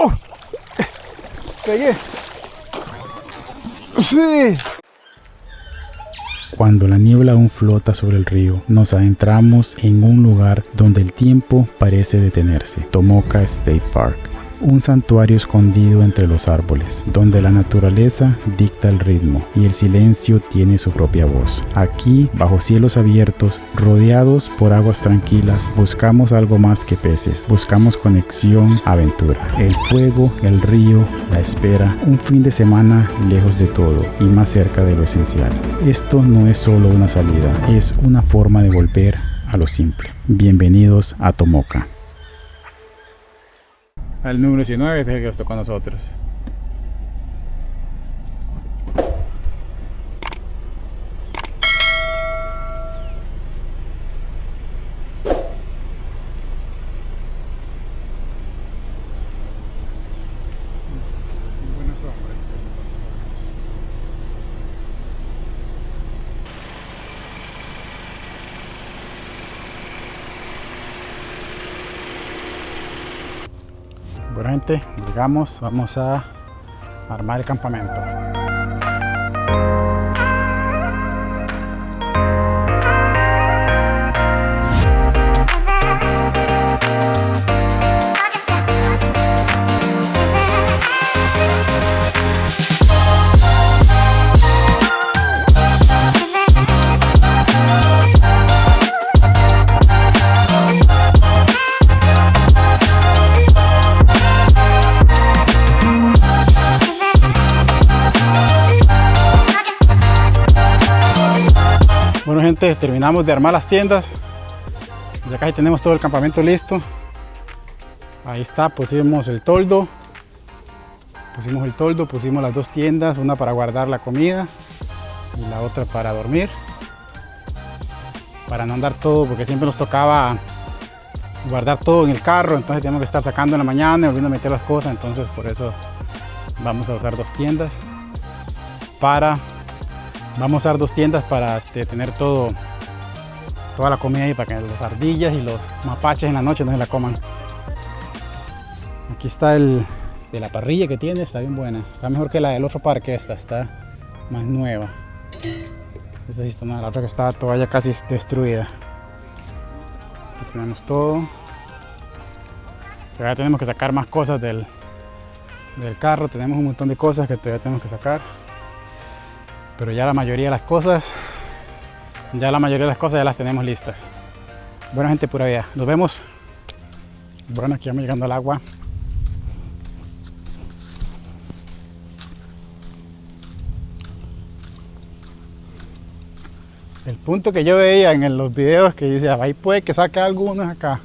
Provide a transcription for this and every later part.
¡Oh! Pegué. Sí. Cuando la niebla aún flota sobre el río, nos adentramos en un lugar donde el tiempo parece detenerse. Tomoka State Park. Un santuario escondido entre los árboles, donde la naturaleza dicta el ritmo y el silencio tiene su propia voz. Aquí, bajo cielos abiertos, rodeados por aguas tranquilas, buscamos algo más que peces. Buscamos conexión, aventura. El fuego, el río, la espera, un fin de semana lejos de todo y más cerca de lo esencial. Esto no es solo una salida, es una forma de volver a lo simple. Bienvenidos a Tomoka. El número 19 es el que nos tocó a nosotros. Buena sombra. Bueno, gente, llegamos, vamos a armar el campamento. Bueno, gente, terminamos de armar las tiendas. Ya casi tenemos todo el campamento listo. Ahí está, pusimos el toldo. Pusimos las dos tiendas, una para guardar la comida y la otra para dormir. Para no andar todo, porque siempre nos tocaba guardar todo en el carro, entonces tenemos que estar sacando en la mañana y volviendo a meter las cosas, entonces por eso vamos a usar dos tiendas para tener toda la comida ahí, para que las ardillas y los mapaches en la noche no se la coman. Aquí está de la parrilla que tiene, está bien buena, está mejor que la del otro parque. Esta está más nueva. Esta sí está nueva, la otra que estaba todavía casi destruida. Aquí tenemos todo. Todavía tenemos que sacar más cosas del carro, tenemos un montón de cosas que todavía tenemos que sacar. Pero ya la mayoría de las cosas ya las tenemos listas. Bueno, gente, pura vida, nos vemos. Bueno, aquí vamos llegando al agua. El punto que yo veía en los videos que dice, ahí puede que saque algunos acá.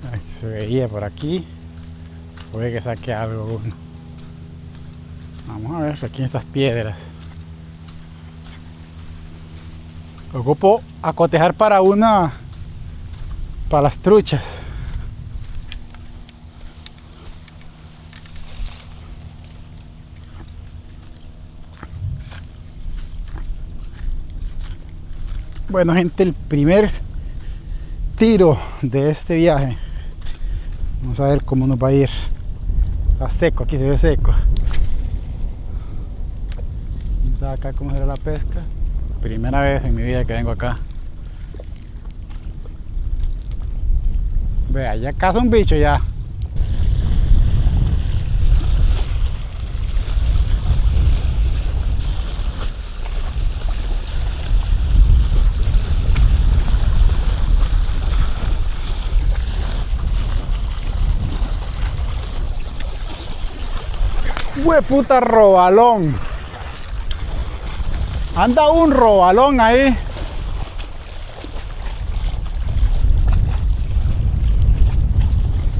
Ahí se veía por aquí, puede que saque algo uno. Vamos a ver aquí estas piedras. Ocupo a cotejar para las truchas. Bueno, gente, el primer tiro de este viaje. Vamos a ver cómo nos va a ir. Está seco, aquí se ve seco. Acá cómo será la pesca. Primera vez en mi vida que vengo acá. Vea, ya caza un bicho ya. ¡Hueputa robalón! Anda un robalón ahí.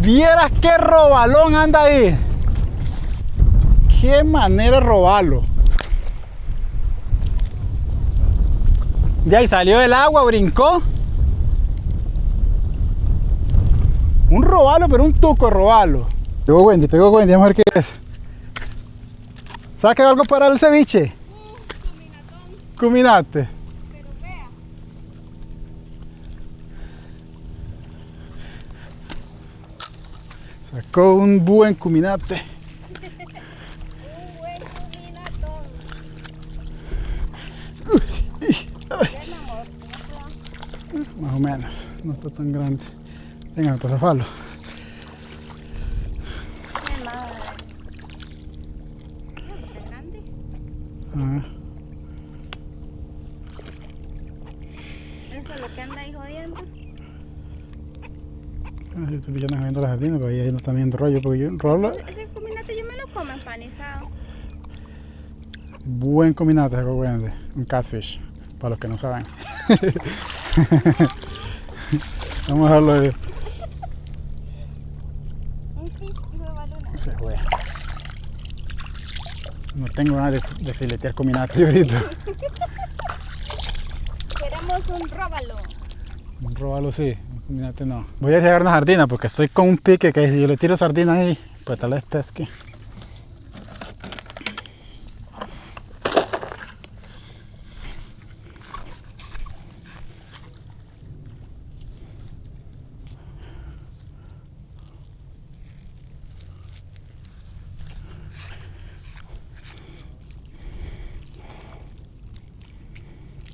Vieras qué robalón anda ahí. Qué manera de robarlo. De ahí salió del agua, brincó. Un robalo, pero un tuco robalo. Pegó Wendy, vamos a ver qué es. ¿Saca algo para el ceviche? Cuminate. Sacó un buen cuminate. Un buen cuminatón. Más o menos, no está tan grande. Venga, pues zafalo. Qué madre. No, está grande. Ah, Eso es lo que anda ahí jodiendo. estoy ya no viendo las sardinas, pero ahí no está viendo rollo, porque yo rolo. Ese cuminate yo me lo como empanizado. Buen combinate, sacó grande. Un catfish, para los que no saben. Vamos a dejarlo ahí. Un fish, hijo de baluna. Se fue. No tengo ganas de filetear combinate ahorita. Queremos un róbalo. Un róbalo sí, un combinate no. Voy a sacar una sardina porque estoy con un pique que si yo le tiro sardina ahí, pues tal vez pesque.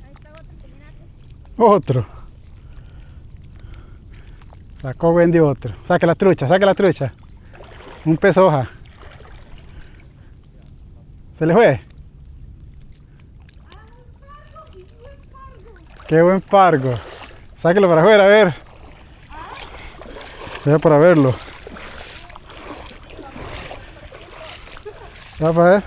Ahí está otro cuminate. Otro. Sacó Wendy otro. Saque la trucha, saque la trucha. Un pez hoja. ¿Se le fue? Qué buen pargo. Sáquelo para afuera, a ver. Ya para verlo. Ya para ver.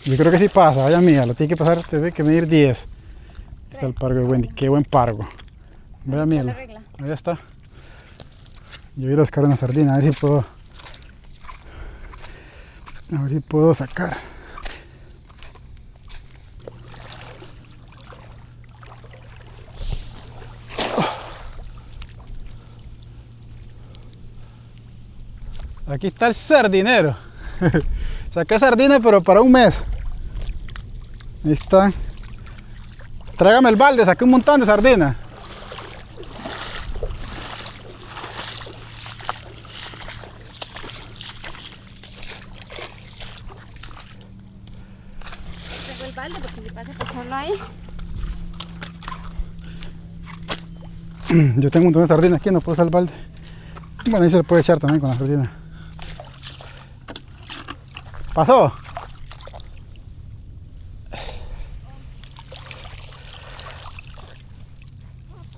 Yo creo que sí pasa, vaya mía, lo tiene que pasar, tiene que medir 10. Ahí está el pargo de Wendy, qué buen pargo. Vaya mía, la regla. ahí está. Yo voy a ir a buscar una sardina, a ver si puedo sacar. Aquí está el sardinero. Saqué sardina pero para un mes. Ahí está. Tráigame el balde, saqué un montón de sardinas. Tengo el balde porque si pasa pues solo ahí. Yo tengo un montón de sardinas aquí, no puedo usar el balde. Bueno, ahí se le puede echar también con la sardina. ¿Pasó?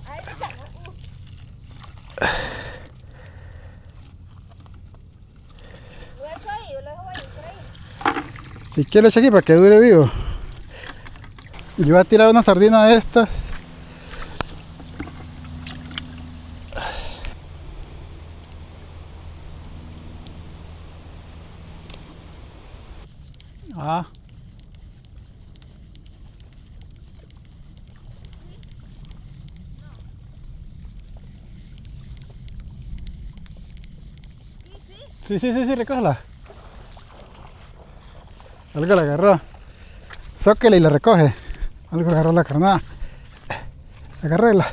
Ahí está. Lo dejo ahí, lo dejo ahí, por ahí. Si quiero echar aquí para que dure vivo. Yo voy a tirar una sardina de estas. Ah. Sí, recógela. Algo la agarró. Zóquela y la recoge. Algo agarró la carnada. Agárrela.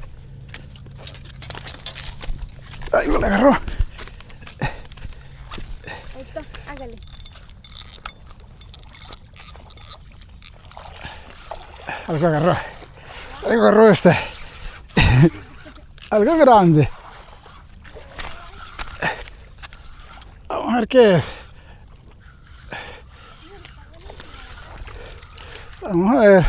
Algo la agarró. Ahí está, hágale. Algo agarró. Algo agarró este. Algo grande. Vamos a ver qué es. Vamos a ver.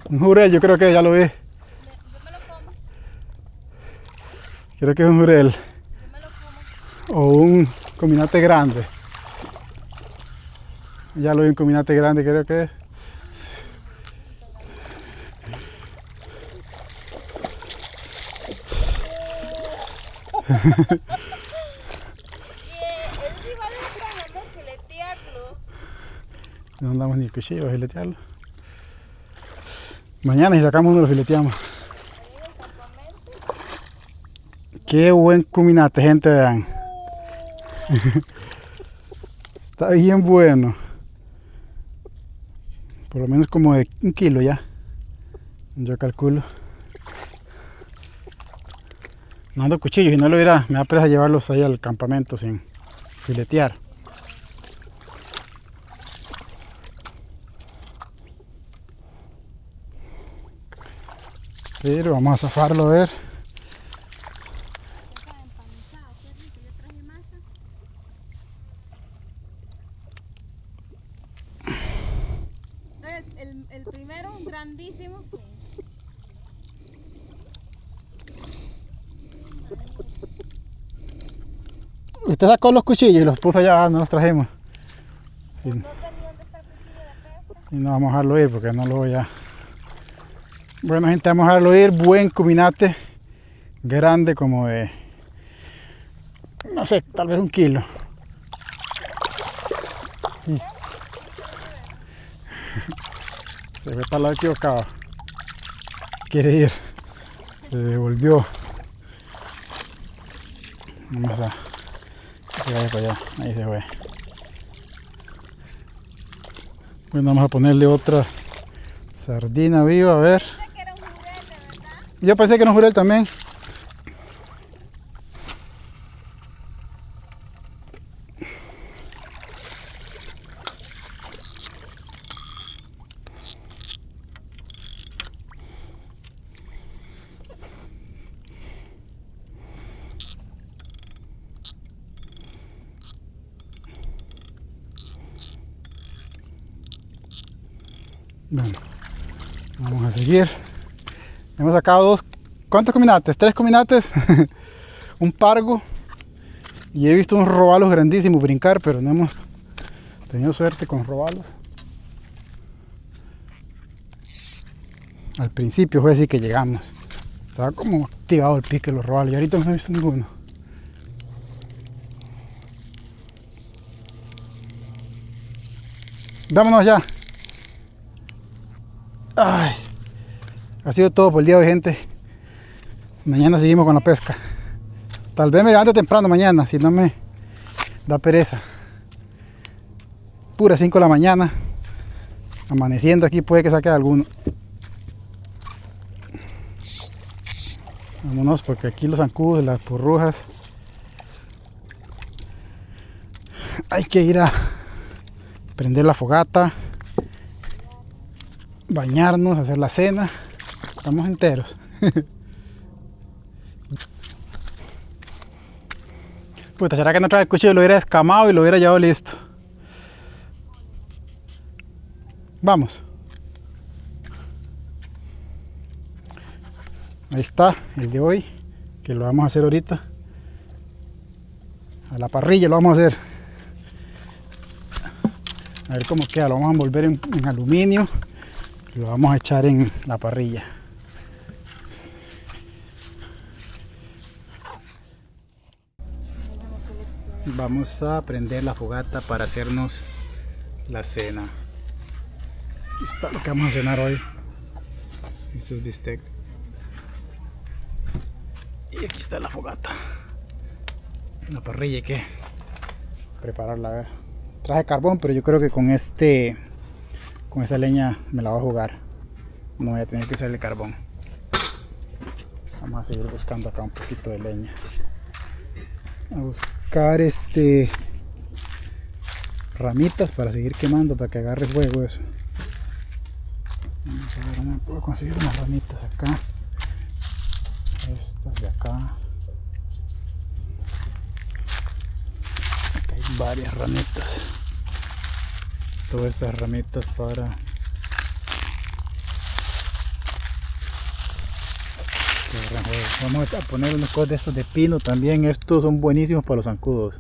Un jurel, yo creo que ya lo vi. Yo me lo como, Creo que es un jurel. yo me lo como. O un combinate grande. Ya lo vi, un combinate grande, creo que es. Es igual de extraño, ¿no? Filetearlo. No andamos ni el cuchillo a filetearlo. Mañana si sacamos uno lo fileteamos. Ahí del campamento. Qué buen cuminate, gente, vean. Está bien bueno. Por lo menos como de 1 kilo ya. Yo calculo. No ando cuchillos y no lo irá. Me da presa llevarlos ahí al campamento sin filetear. Pero vamos a zafarlo a ver. El primero, grandísimo. Usted sacó los cuchillos y los puso allá, no los trajimos. Y, No tenía dónde está el cuchillo de pesca. y no vamos a dejarlo ir porque no lo voy a... Bueno, gente, vamos a dejarlo ir. Buen cuminate. Grande, como de... No sé, tal vez 1 kilo. Sí. Se fue para el lado equivocado. Quiere ir. Se devolvió. Vamos a... Que vaya para allá. Ahí se fue. Bueno, vamos a ponerle otra sardina viva, a ver. Pensé que era un juguete, ¿verdad? Yo pensé que era un jurel también. Bueno, vamos a seguir. Hemos sacado 2, ¿cuántos cominates? 3 cominates, un pargo, y he visto unos robalos grandísimos brincar, pero no hemos tenido suerte con robalos. Al principio fue así que llegamos, estaba como activado el pique de los robalos, y ahorita no he visto ninguno. Vámonos ya. Ay, ha sido todo por el día de hoy, gente. Mañana seguimos con la pesca. Tal vez me levante temprano mañana, si no me da pereza. Pura 5 de la mañana. Amaneciendo aquí puede que saque alguno. Vámonos porque aquí los zancudos, las purrujas. Hay que ir a prender la fogata, bañarnos, hacer la cena. Estamos enteros. Puta, ¿será que no trae el cuchillo? Lo hubiera escamado y lo hubiera llevado listo. Vamos. Ahí está el de hoy, que lo vamos a hacer ahorita. A la parrilla lo vamos a hacer. A ver cómo queda. Lo vamos a envolver en aluminio. Y lo vamos a echar en la parrilla. Vamos a prender la fogata para hacernos la cena. Aquí está lo que vamos a cenar hoy. Estos bistec. Y aquí está la fogata. La parrilla hay que prepararla, a ver. Traje carbón, pero yo creo que con esta leña me la voy a jugar. No voy a tener que usar el carbón. Vamos a seguir buscando acá un poquito de leña. A buscar ramitas para seguir quemando, para que agarre fuego eso. Vamos a ver dónde puedo conseguir unas ramitas acá. Estas de acá. Acá hay varias ramitas. Todas estas ramitas para vamos a poner unos cosas de estos de pino también. Estos son buenísimos para los zancudos.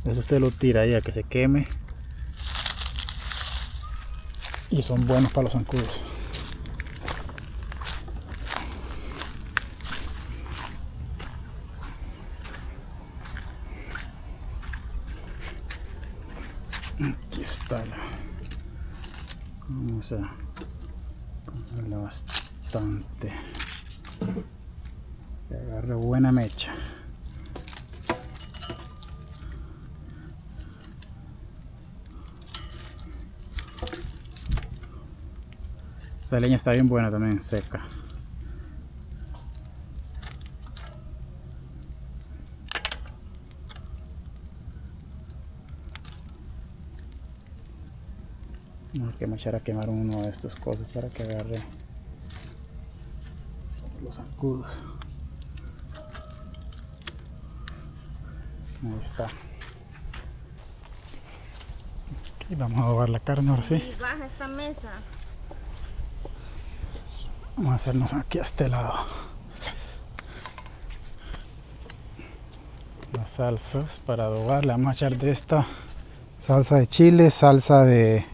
Eso usted lo tira ahí a que se queme y son buenos para los zancudos. Aquí está vamos a ponerle bastante que agarre buena mecha. Esta leña está bien buena también, seca. Hay que echar a quemar uno de estos cosas para que agarre los zancudos. Ahí está. Y vamos a adobar la carne ahora sí. Y baja esta mesa. Vamos a hacernos aquí a este lado. Las salsas para adobar. Le vamos a echar de esta salsa de chile, salsa de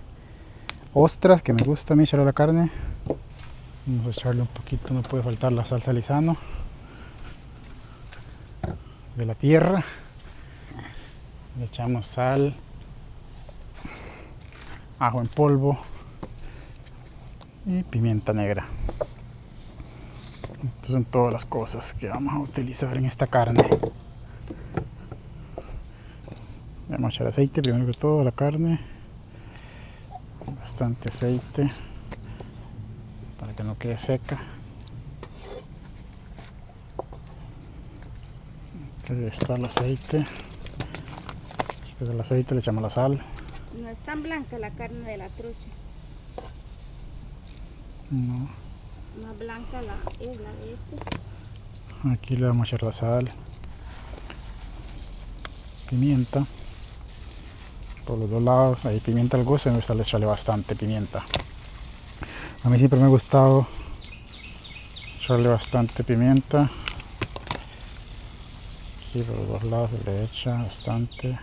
ostras, que me gusta a mí echarle a la carne. Vamos a echarle un poquito, no puede faltar la salsa Lizano de la tierra. Le echamos sal, ajo en polvo y pimienta negra. Estas son todas las cosas que vamos a utilizar en esta carne. Vamos a echar aceite primero que todo a la carne. Bastante aceite para que no quede seca. Aquí está el aceite. Después del aceite le echamos la sal. No es tan blanca la carne de la trucha. No. Más blanca es la de este. Aquí le vamos a echar la sal, pimienta por los dos lados. Ahí pimienta al gusto, me gusta echarle bastante pimienta. A mí siempre me ha gustado echarle bastante pimienta. Aquí por los dos lados se le echa bastante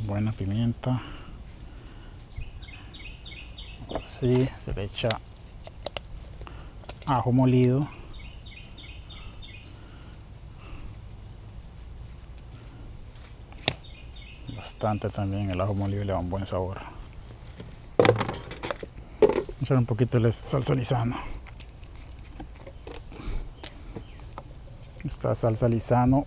buena pimienta. Así se le echa ajo molido. Bastante también, el ajo molido le da un buen sabor. Vamos a echar un poquito de salsa Lizano. Esta salsa Lizano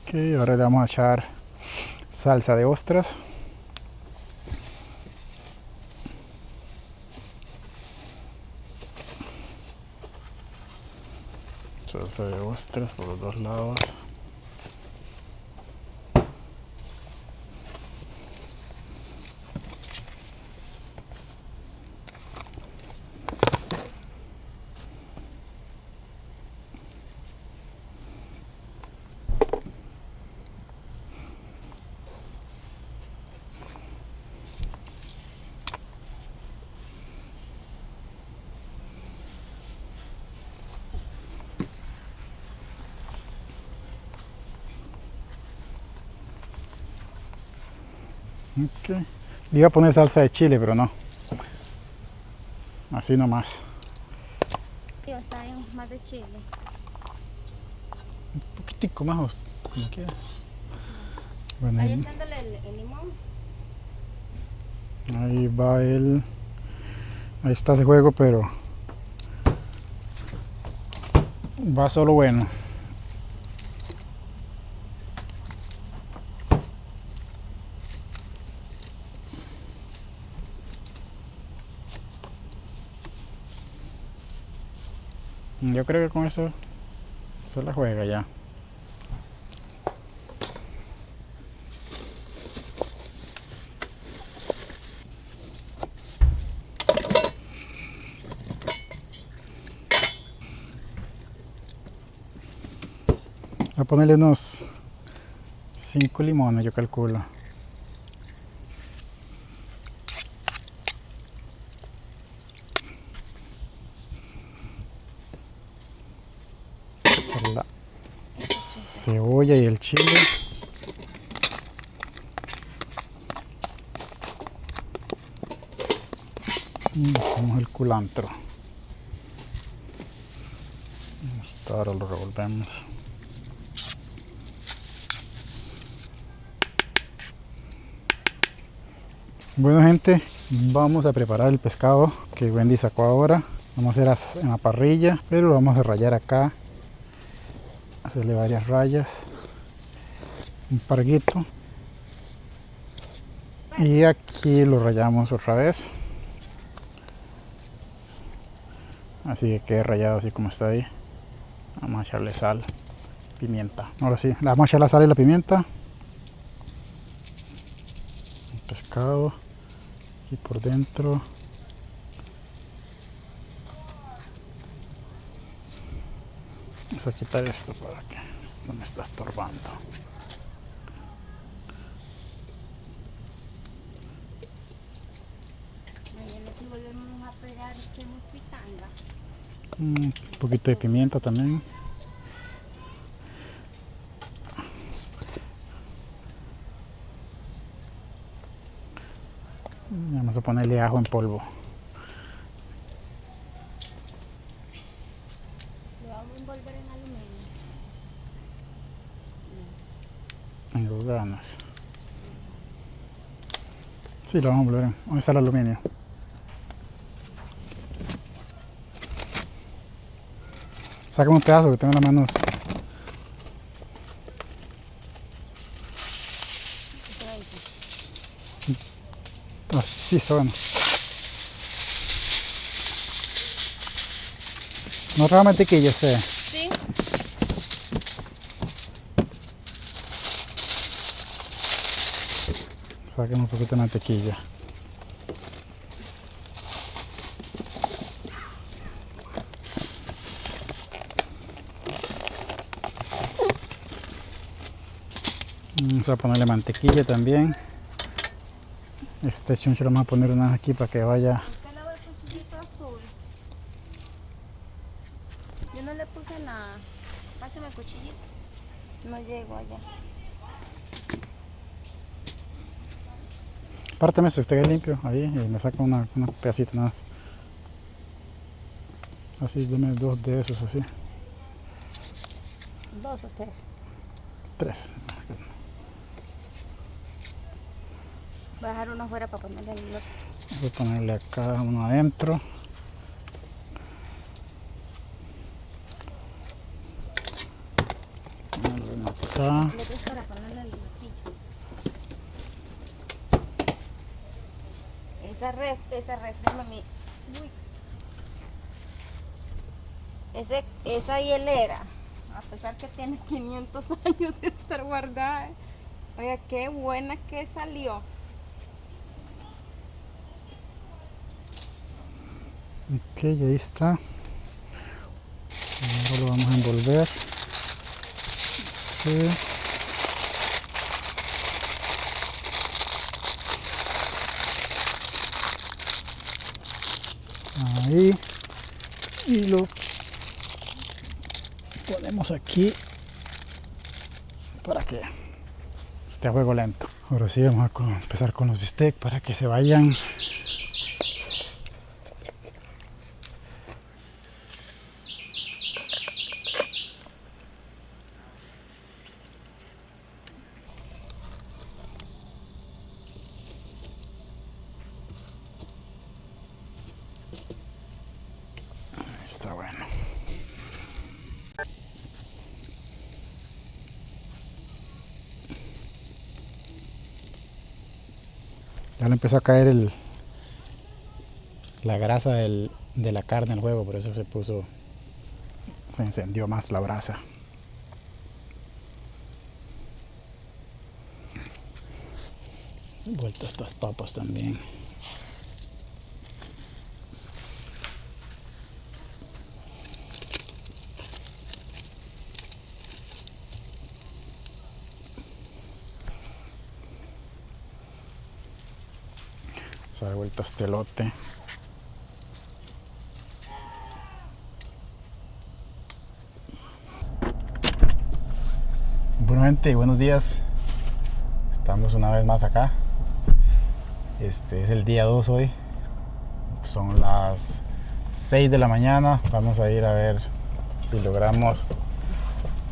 ok, ahora le vamos a echar salsa de ostras. Salsa de ostras por los dos lados. Okay. Le iba a poner salsa de chile, pero no. Así nomás. Está bien, más de chile. Un poquitico más, como quieras. Bueno, Ahí echándole el limón. ahí va el... Ahí está ese juego, pero va solo bueno. Yo creo que con eso se la juega ya. Voy a ponerle unos 5 limones, yo calculo. Por la cebolla y el chile. Y echamos el culantro. Ahora lo revolvemos. Bueno gente, vamos a preparar el pescado que Wendy sacó ahora. Vamos a hacer en la parrilla, pero lo vamos a rayar acá. Hacerle varias rayas. Un parguito. Y aquí lo rayamos otra vez. Así que quede rayado así como está ahí. Vamos a echarle sal, pimienta. Ahora sí, le vamos a echar la sal y la pimienta. El pescado aquí por dentro. Vamos a quitar esto para que no me está estorbando. Un poquito de pimienta también. Vamos a ponerle ajo en polvo. Lo vamos a envolver en aluminio. En los granos. Sí, lo vamos a envolver. Vamos a usar el aluminio. Sácame un pedazo que tengo las manos. Así está bueno. No trae mantequilla usted. Sí. Sáqueme un poquito de mantequilla. Vamos a ponerle mantequilla también. Este chuncho lo vamos a poner una aquí para que vaya. Usted le va el cuchillito azul. Yo no le puse nada. Pásame el cuchillito. No llego allá. Párteme eso, esté limpio ahí y me saca una pedacito nada más. Así, deme 2 de esos así. 2 o 3. 3. Voy a dejar uno afuera para ponerle el otro. Voy a ponerle acá uno adentro. Ponerle uno acá. Le otro para ponerle el loquillo. Esa red, mami. Uy. Esa hielera, a pesar que tiene 500 años de estar guardada, oiga, qué buena que salió. Ok, ahí está. Ahora lo vamos a envolver. Sí. Ahí. Y lo ponemos aquí para que esté a fuego lento. Ahora sí vamos a empezar con los bistecs para que se vayan. Está bueno. Ya le empezó a caer la grasa de la carne al huevo, por eso se encendió más la brasa. Vuelta estas papas también. Vamos a dar vuelta este elote. Bueno, gente, buenos días. Estamos una vez más acá. Este es el día 2 hoy. Son las 6 de la mañana. Vamos a ir a ver si logramos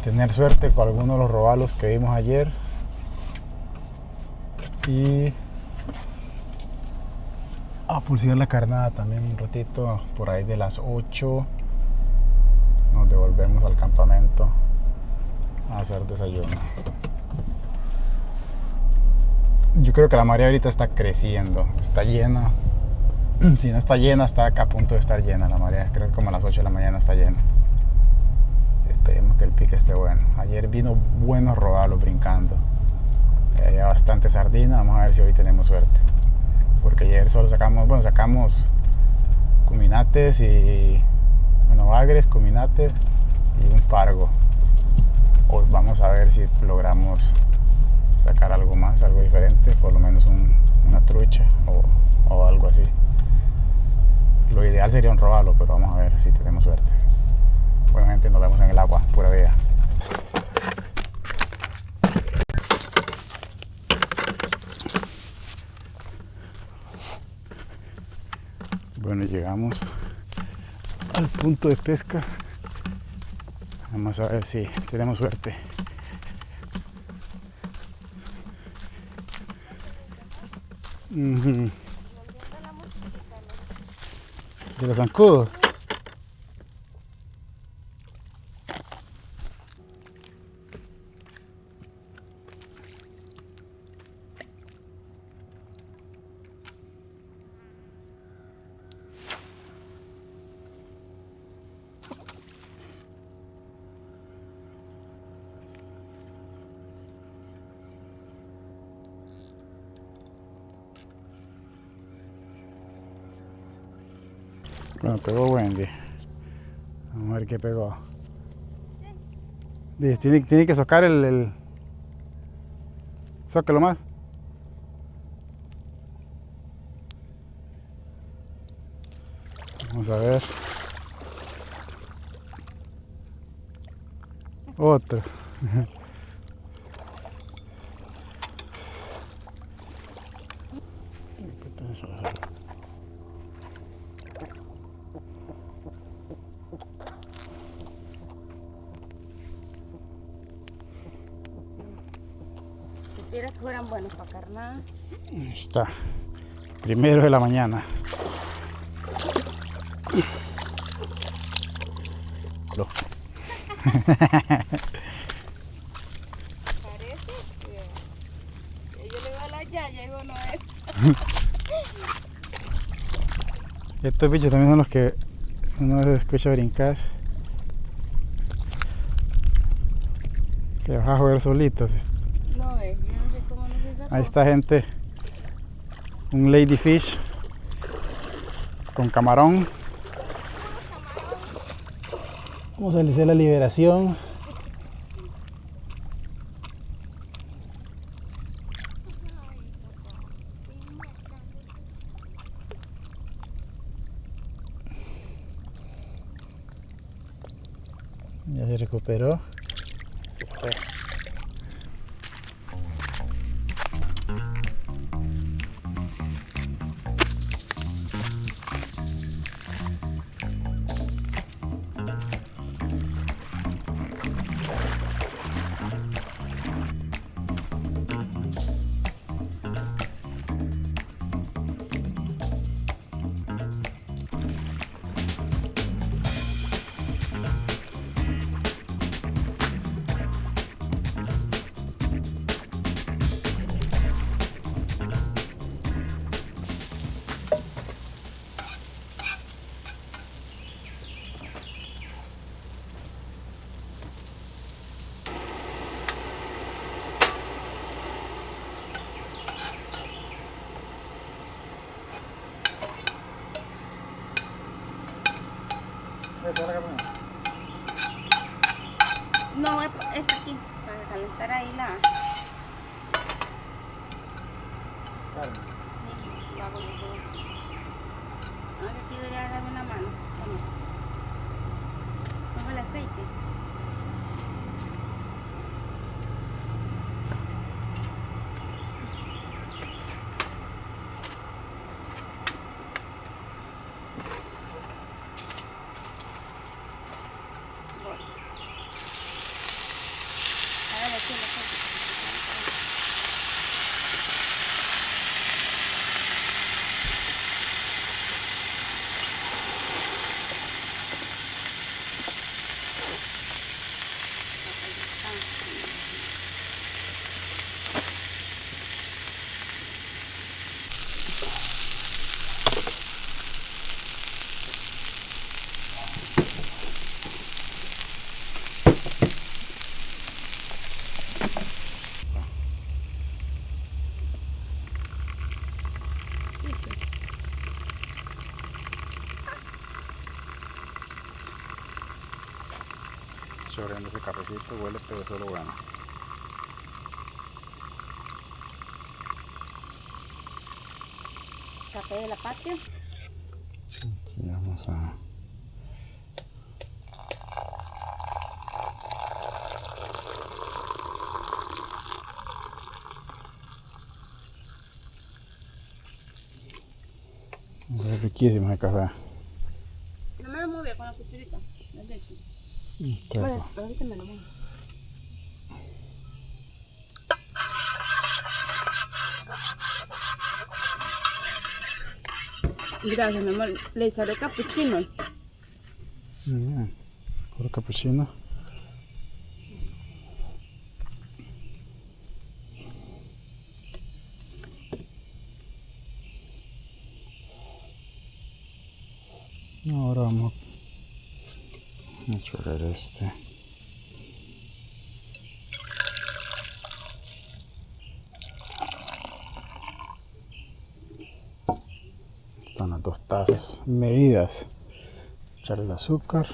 tener suerte con algunos de los robalos que vimos ayer. Y a pulsar la carnada también un ratito. Por ahí de las 8 nos devolvemos al campamento a hacer desayuno. Yo creo que la marea ahorita está creciendo, está llena. Si no está llena, está acá a punto de estar llena la marea. Creo que como a las 8 de la mañana está llena. Esperemos que el pique esté bueno. Ayer vino buenos rodalos brincando. Había bastante sardina. Vamos a ver si hoy tenemos suerte. Porque ayer solo sacamos cuminates y bagres, cuminates y un pargo. Hoy vamos a ver si logramos sacar algo más, algo diferente, por lo menos una trucha o algo así. Lo ideal sería un robalo, pero vamos a ver si tenemos suerte. Bueno, gente, nos vemos en el agua, pura vida. Bueno, llegamos al punto de pesca. Vamos a ver si tenemos suerte. De los zancudos. Bueno, pegó Wendy. Vamos a ver qué pegó. Tiene que socar el... Sócalo más. Vamos a ver. Otro. Quisiera que fueran buenos para carnada. Ahí está. Primero de la mañana. Parece que yo le veo a la yaya y bueno es. Estos bichos también son los que uno se escucha brincar. Te vas a jugar solitos. No ves, yo no sé cómo no se sacó. Ahí está, gente. Un ladyfish con camarón. Vamos a hacer la liberación. Ya se recuperó. Se fue. No, está aquí, para calentar ahí la... Carne. Sí, lo hago yo todo. No, que aquí debería darme una mano. Toma. Pongo el aceite. ese cafecito huele pero solo bueno. Café de la patria. Sí, vamos a... Es riquísimo el café. No me lo mueve con la cucharita. No es de eso. Bueno, Bueno, ahorita me lo muevo. Gracias, mi amor. Le sale capuchino. puro capuchino. Ahora vamos a chorrear este. Están las 2 tazas medidas. Echarle el azúcar.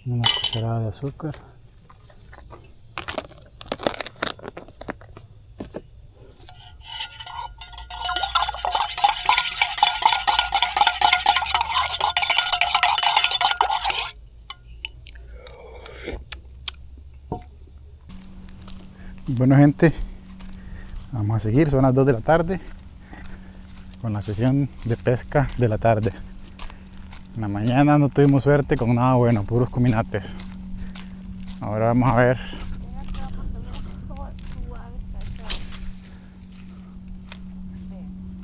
Una cucharada de azúcar. Bueno, gente, vamos a seguir, son las 2 de la tarde con la sesión de pesca de la tarde. En la mañana no tuvimos suerte con nada bueno, puros cominates. Ahora vamos a ver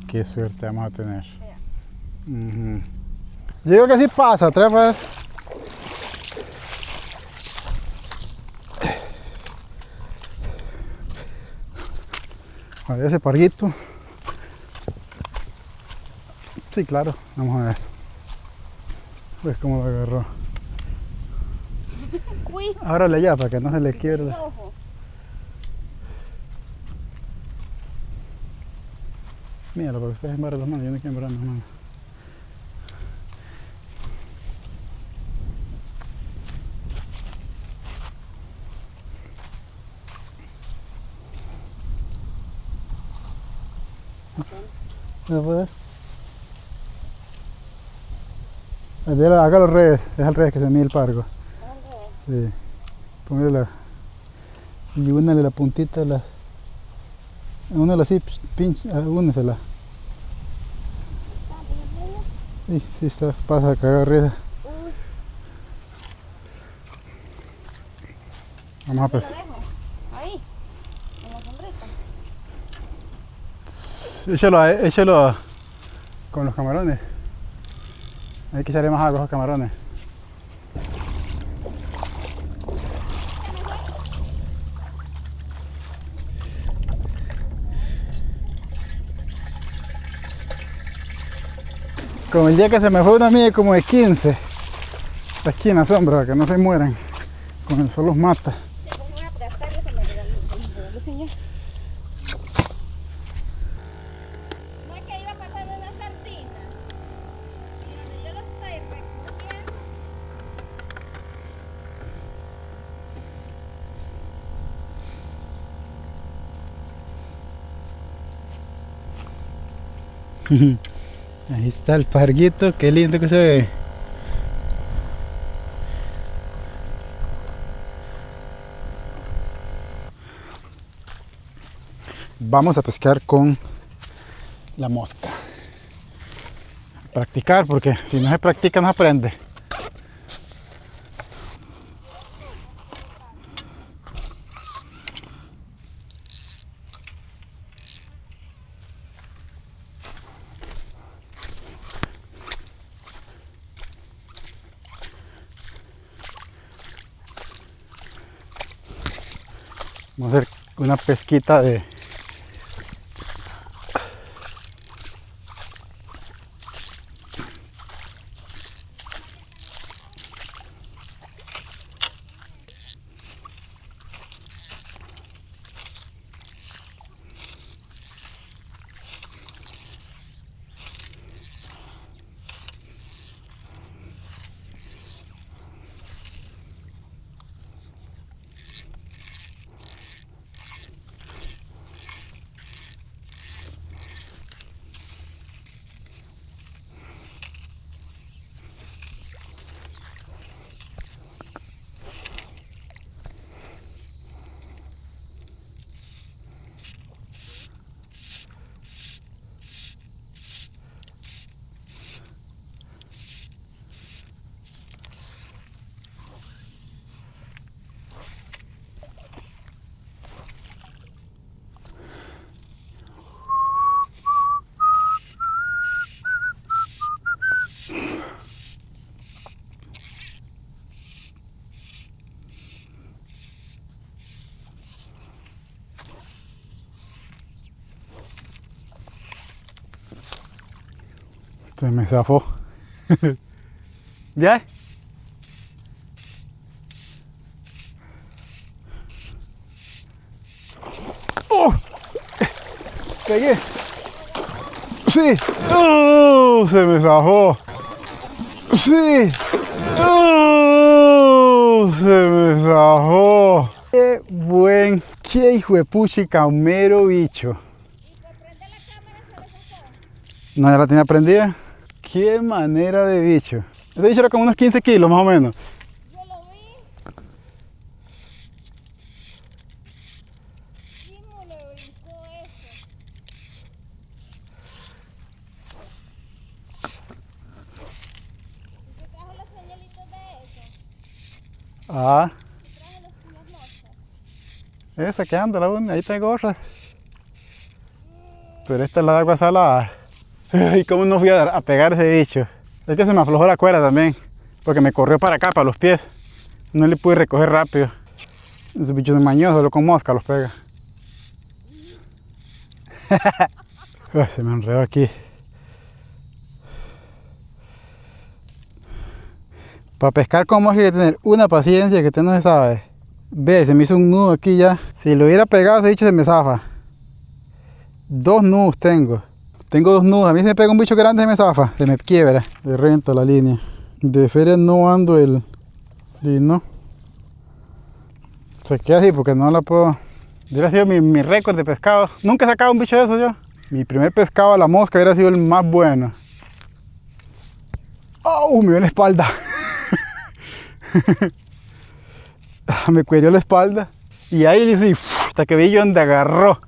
qué suerte vamos a tener. Yo digo que así pasa, trepa. A ver ese parguito. Sí, claro, vamos a ver. Pues cómo lo agarró. Uy. Ábrale ya para que no se le quiebre. Ojo. Míralo, para que ustedes embarren las manos, yo no quiero embarrar las manos. ¿No puede? Haga los revés, es al revés que se mide el pargo. Sí. Póngale y únale la puntita, únela así, pinche, únesela. Sí, sí está, pasa a cagar risa. Vamos a pescar. Ahí, en la sombrita. Échalo con los camarones. Hay que echarle más agua a los camarones. Como el día que se me fue una mía como de 15. Aquí en la sombra, para que no se mueran. Con el sol los mata. Voy a prestarle que me regaló, señor. No es que iba a pasar de una sardina. Y donde yo lo estoy recogiendo. Ahí está el parguito, qué lindo que se ve. Vamos a pescar con la mosca. Practicar, porque si no se practica no se aprende. Vamos a hacer una pesquita de Se me zafó. ¿Ya? ¡Oh! Pegué. Sí. ¡Oh! Se me zafó. Sí. ¡Oh! Se me zafó. Qué buen, qué hijo de puchica, mero bicho. No, ya la tenía prendida. Qué manera de bicho. Este bicho era como unos 15 kilos más o menos. Yo lo vi. ¿Cómo le brincó eso? ¿Y te trajo los señalitos de eso? Ah. ¿Te trajo las moscas? Esa que anda la una, ahí traigo otras. Pero esta es la de agua salada. Ay, cómo no fui a pegar ese bicho. Es que se me aflojó la cuerda también, porque me corrió para acá, para los pies. No le pude recoger rápido. Esos bichos de mañoso, solo con mosca los pega. Ay, se me enredó aquí. Para pescar con mosca hay que tener una paciencia que usted no se sabe. Ve, se me hizo un nudo aquí ya. Si lo hubiera pegado ese bicho se me zafa. 2 nudos tengo. Tengo 2 nudos. A mí se me pega un bicho grande se me zafa. Se me quiebra. De renta la línea. De feria no ando el... Y no. Se queda así porque no la puedo... Hubiera sido mi récord de pescado. Nunca he sacado un bicho de esos yo. Mi primer pescado a la mosca hubiera sido el más bueno. ¡Oh! Me dio en la espalda. Me cuerió la espalda. Y ahí le hice... Hasta que vi yo donde agarró.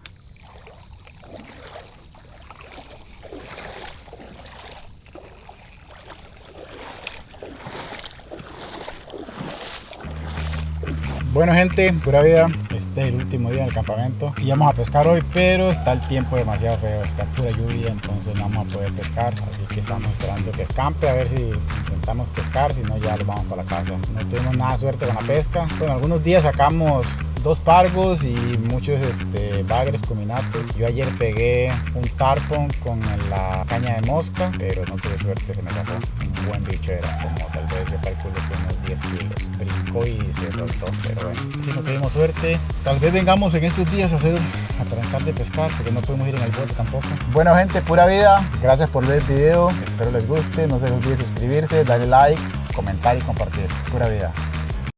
Bueno gente, pura vida, este es el último día del campamento y vamos a pescar hoy, pero está el tiempo demasiado feo, está pura lluvia, entonces no vamos a poder pescar, así que estamos esperando que escampe a ver si intentamos pescar, si no ya lo vamos para la casa. No tuvimos nada de suerte con la pesca, bueno, algunos días sacamos 2 pargos y muchos bagres, cominates. Yo ayer pegué un tarpon con la caña de mosca, pero no tuve suerte, se me sacó un buen bicho, era como tal vez yo calculo que unos 10 kilos, brincó y se soltó, pero bueno, si no tuvimos suerte, tal vez vengamos en estos días a tratar de pescar, porque no podemos ir en el bote tampoco. Bueno gente, pura vida, gracias por ver el video, espero les guste, no se olviden suscribirse, darle like, comentar y compartir. Pura vida.